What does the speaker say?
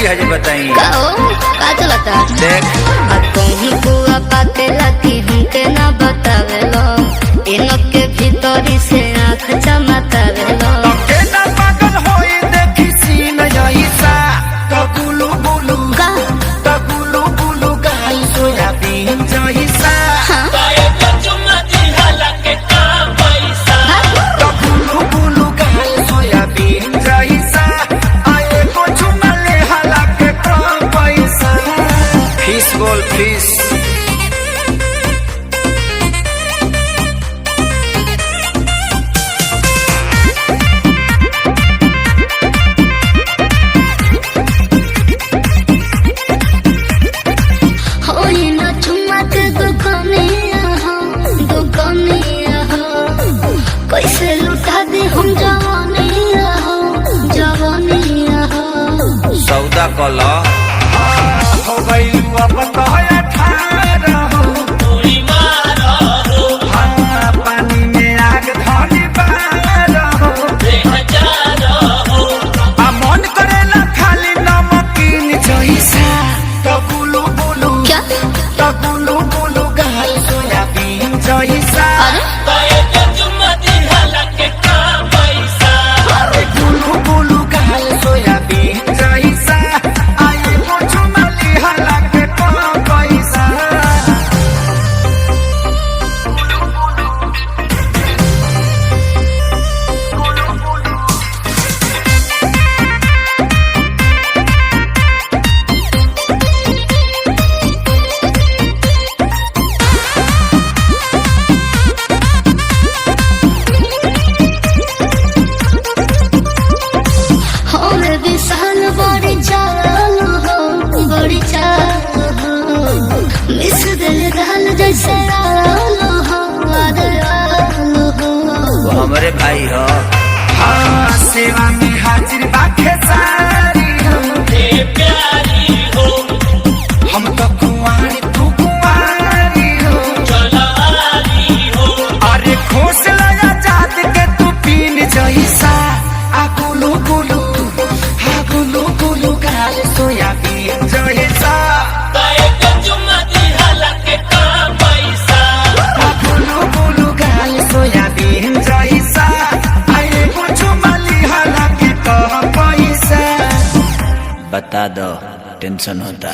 की है बताई का चलता देख बुआ पाके लाती हमके ना बतावेलो इनके भीतरी से आँख चमकावेलो ना पागल होई देखी सीन जैसा तो गुलू गुलू तो गुलू गुलू गाई सोयाबीन जैसा तो गुलू गुलू गाई सोयाबीन जैसा आए को चुमले हाला के कम पैसा फीस बोल फीस कैसे लुटा दे हम जवानिया हो सौदा कला हो गई अब तो 18 हो पानी में आग धनी बार हो मन करेला खाली नमकीन जैसा तो गुलू गुलू क्या तो गुलू गुलू गाय सोयाबीन जैसा गुलू गुलू गाय सोयाबीन जैसा आए को चुमली हाला के कम पैसा बड़ी चाल हो मिस दिल गाल जैसे आलू हो वो हमारे भाई हो हाँ सेवा में हाजिर बाखे सारी हो प्यारी हो हम तो कुंवारी तू कुंवारी हो अरे खोस लगा जात के तू पीन जैसा आ गुलू गुलू गाल सोयाबीन जैसा गुलू गुलू गाल सोयाबीन जैसा आए को चुमली हाला के कम पैसा बता दो टेंशन होता